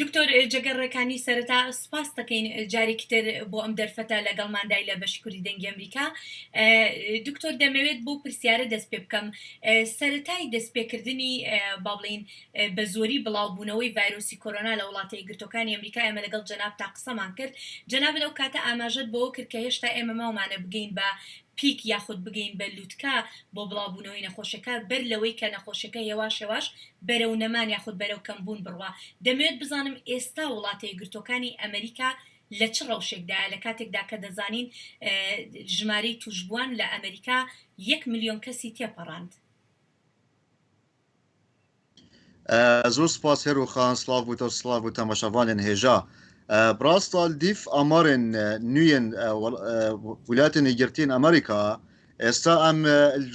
دکتۆر جەگەڕێکانی سەرەتا سپاس دەکەین جارێکتر بۆ ئەم دەرفەتە لەگەڵماندای لە بەشکوری دەنگی ئەمریکا. دکتۆر دەمەوێت بۆ پرسیارە دەست پێ بکەم سەرەتای دەستپێکردنی با بڵین بە زۆری بڵاوبوونەوەی ڤایرۆسی کۆرۆنا لە وڵاتە یەکگرتوەکانی ئەمریکا ئێمە لەگەڵ جەناب تا قسەمان کرد. جەناب لەو کاتە ئاماژەت بۆ کرد کە هێشتا ئێمە ماومانە بگەین بە پیک یاخود بگەین بە لووتکە بۆ بڵاوبوونەوەی نەخۆشەکە بەر لەوەی کە نەخۆشەکە یەواش یەواش بەرەو نەمان یاخود بەرەو کەمبوون بڕوا. دەمەوێت بزانم ئێستا وڵاتە یەکگرتوەکانی ئەمریکا لە چ ڕەوشێکدایە لە کاتێکدا کە دەزانین ژمارەی توشبووان لە ئەمریکا 1 ملیۆن کەسی تێپەڕاند. زۆر سپاس هێرۆخان سلااو بوو سلااو بوو تەماشاوانên هێژا. براسtal dîf amarên nûyên Wilayetên Yekgirtiyên Amerîka êsta em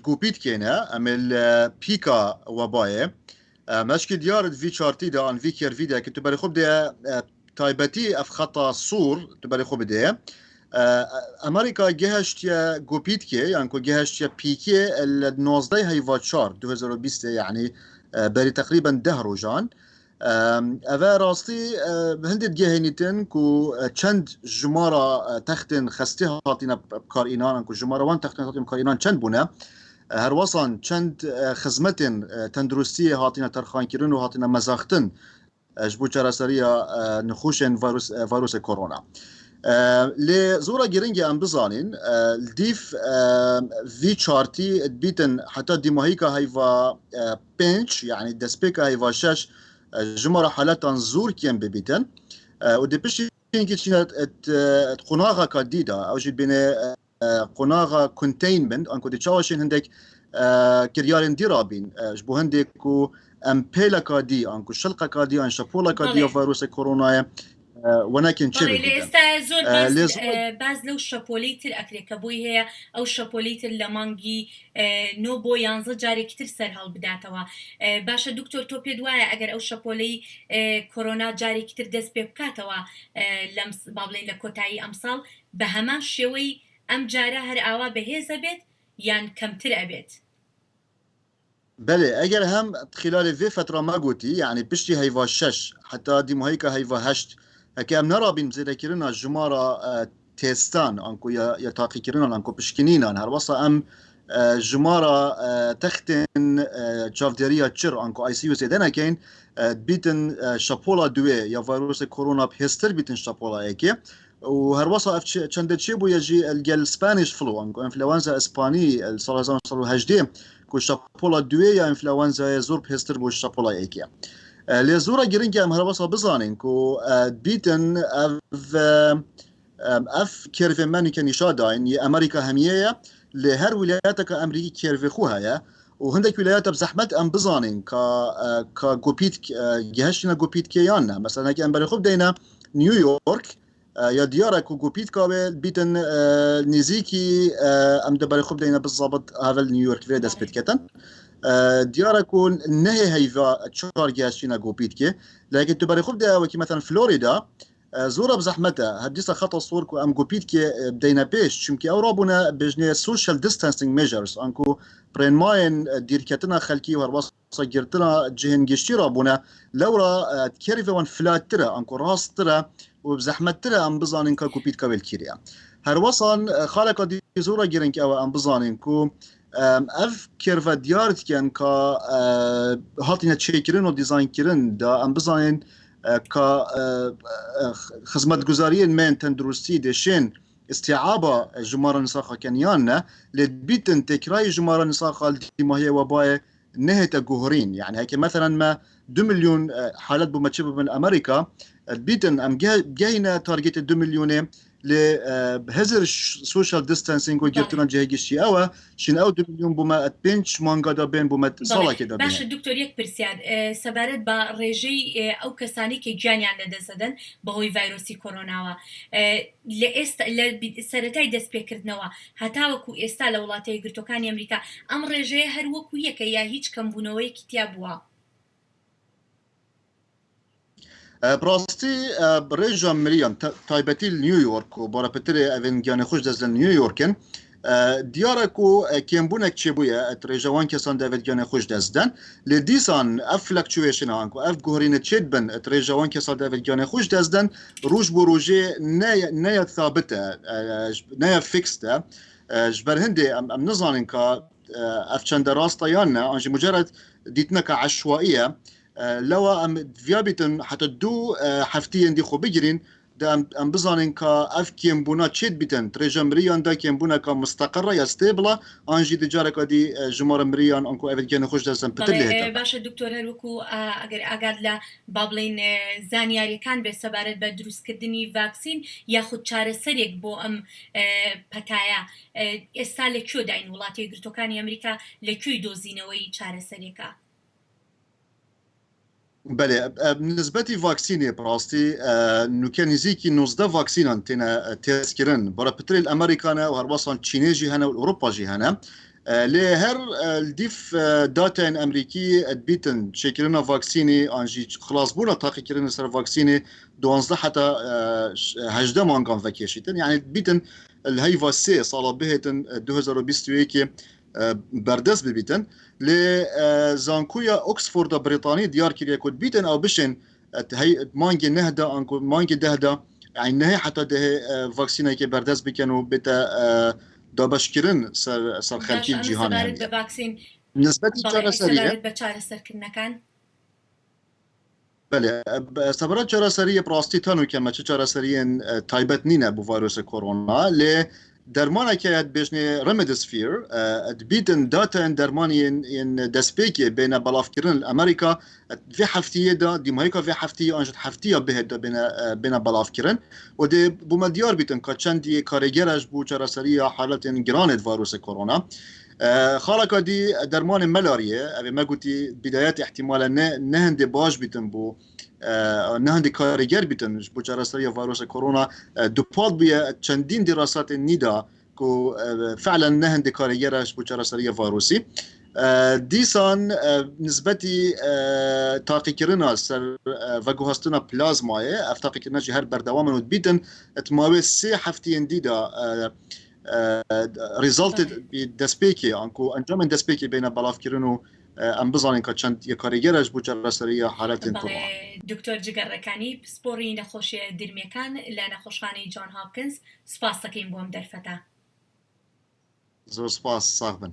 gopîtkêne em ê pîka webayê meşkî diyar vî çartî de an vî kervî de ki tu berê xwe bidê taybetî ev xeta sûr tu berê xwe bidê. Amerîka geheştiye gopîtkê yan ku geheştiye pîkê li 19 heyva çar 2020 yani berî teqrîben 10 rojan. Ev rastî hindê gehênîtin ku çend jimara textên xestî hatîne karînan ku jimara wan textên hatîne karînan çend bûne. Her wesan çend xizmetên tenduristiyê hatîne terxankirin û hatîne mezaxtin ji bo çareseriya nixuşên vayrosê korona. Lê zora giringê em bizanîn dîf vî çartî dibîtin heta dîmahîka heyva 5 yani destpêka heyva 6 jimara haletan zor kêm bibîtin û di piştî çîne qonaxeka dî da ew jî bêne qonaxa containment an ku di çawaşên hindek kiryarên dî rabîn ji bo hindê ku em pêleka dî an ku şilqeka dî an şapoleka dî ya vayrosê koronayê وناكن ئێستا زۆر باز لەو شەپۆلەی تر ئەکرێت کە بۆی هەیە ئەو شەپۆلەی تر لە مانگی 9 بۆ 11 جارێکی تر سەر هەڵبداتەوە. باشە دکتۆر تۆ پێ وایە ئەگەر ئەو شەپۆلەی کۆرۆنا جارێکی تر دەست پێ بکاتەوە با بڵێن لە کۆتایی ئەمساڵ بە هەمان شێوەی ئەم جارە هەر ئاوا بەهێزە بێت یان کەمتر ئەبێت؟ بله اگر هم خلال وی فتره ما گوتی یعنی پشتی هیوا 6 حتی دیمهایی که هیوا 8 که ام نرابیم زیده کرنا جمارا تستان انکو یا تاقی کرنا انکو پشکنینان هر واسه ام جمارا تختن چافدریا چر انکو آی سی یو زیده نکین بیتن شپولا دوی یا ویروس کرونا بهستر بیتن شپولا ایکی و هر واسه چند چی بو یجی الجل اسپانیش فلو انکو انفلونزا اسپانی سال 2018 کو شپولا دوی یا انفلونزا زور بهستر بو شپولا ایکی لی زورا گرینگی ام هر واسه بزانین کو بیتن اف کرف منی که نشا داین ی امریکا همیه لی هر ولایت که امریکی کرف خوها و هندک ولایت بزحمت ام بزانین که گوپیت گهشتنا گوپیت کیان نه مثلا که ام برای خوب دینا نیویورک یا دیاره که گوپیت کابل بیتن نزیکی ام دبر خوب دینا بالضبط هذا نیویورک وی دست بید کتن دیاره که نه هیوا چهار گهشتنا گوپیت که لكن تبري خب ده وكي مثلا فلوريدا زورا بزحمتها هديسا خطا صور كو ام جوبيت كي بدينا بيش شمكي او رابونا بجنيه سوشيال ديستانسينج ميجرز انكو برين ماين ديركتنا خلكي ورباص صجرتنا جهن جشتي رابونا لورا كيرفي وان فلاترا انكو راس ترا وبزحمترا ام بزانين كا جوبيت كابل كيريا هر وصل خالق دي زورا جيرنك او ام بزانين كو اف كيرفا ديارت كان كا هاتينا تشيكرين و ديزاين كيرين دا ام بزانين كا خدمتگزاريين من تندرستي دشين استيعابا جمارة نساخة كنيانا لبيتن تكراي جمارة نساخة ما هي وباية نهت جوهرين يعني هيك مثلا ما 2 مليون حالات بمتشبه من امريكا بيتن ام جاينا تارجت 2 مليون لهزر سوشيال ديستانسينج وجرتنا جهيجشي او شين او 2 مليون بما بنش مانغا دا بين بما صالا كده باش دكتور يك برسياد سبارت با ريجي او كساني كي جانيان لدسدن بهوي فيروسي كورونا لاست سرتاي دس بكردنوا هتاوكو استا لولاتي غرتوكاني امريكا ام ريجي هر وكو يك يا هيچ كمبونوي كتابوا براستی رژیم ملیان تایبتی نیویورک و برای پتر اوین گیان خوش دزل نیویورکن دیارە و کێمبوونێک چێبووە ترێژەوان کەسان دەوێت گیانە خۆش دەستدەن لێ دیسان ئەف فلکچوێشنان و ئەف گۆڕینە چێت بن ترێژەوان کەسان دەوێت گیانە خۆش دەستدەن ڕۆژ بۆ ڕۆژێ نەیە ثابتە نەیە فیکسە ji ber hindê em nizanin ka ev çende rastayan ne an jî mucerred dîtineka eşwaiye lewa em viyabîtin heta du heftiyên dî xwe bigirîn em bizanin ka ev kêmbûna çêt bîtin trêja miriyan da kêmbûneka mustaqira ya stêbila an jî di careka dî ji mara miriyan an ku ev gene xweş destin pitir lê hete. باشە دکتۆر هەروەکو ئەگەر ئاگاد لە با بڵین زانیاریەکان بێ سەبارەت بە دروستکردنی ڤاکسین یاخود چارەسەرێک بۆ ئەم پەتایە ئێستا لەکوێ داین وڵاتی یەکگرتووەکانی ئەمریکا لەکوێی دۆزینەوەی چارەسەرێکە؟ بله نسبتی واکسینی براستی نوکه نزیکی 19 واکسینان تینا تسکرن برای پتریل امریکانه و هر واسان چینی جی هنه و اروپا جی هنه لی هر الدیف داتا امریکی بیتن شکرنا واکسینی آنجی خلاص بونا تاقی کرن سر واکسینی 12 حتی 18 مانگان وکیشیتن یعنی بیتن الهی واسه سال بهتن 2021 بردست ببیتن لی زانکویا اوکسفورد بریتانی دیار کریه کد بیتن او بشن هی مانگی نهده انکو مانگی دهده يعني نهي حتى ده فاكسينا كي بردست بكنو بتا دابش كرن سر خلقي الجهان يعني فاكسين نسبة الجراسرية كان بله سبرات جراسرية براستي تانو كما جراسرية تايبت نينا بو فيروس كورونا ل درمانه که بجنه رمدسفیر بیتن داتا درمانی این دسپیکی بین بلافکرین امریکا في هفتیه دا دیمایکا في هفتیه آنجت هفتیه بهد بین بلافکرین و دی بوم دیار بیتن که چندی کارگرش بو جراسری حالت گرانت ویروس کرونا خالقا دی درمان ملاریه اوی ما گوتی بدایت احتمالا نه هندی باش بیتن بو نه هندی کارگر بیتن بو جراسری ویروس کرونا دوپاد بیه چندین دراسات نیدا کو فعلا نه هندی کارگرش بو جراسری ویروسی دیسان نسبتی تاقی کرنا سر و گوهستنا پلازمایه اف تاقی کرنا جی هر بردوام نود بیتن اتماوی 3 هفتین دیدا ريزلتد بدسبيكي انكو انجام دسبيكي بين بلافكرين و ام بزانين که چند یک کارگرش بو جراسرية حالات كورونا دکتۆر جگەڕەکانی پسپۆڕی نەخۆشیە درمەکان لە نەخۆشخانەی جۆن هاپکینز سپاس دەکەین بۆ ئەم دەرفەتە زۆر سپاس ساغ بن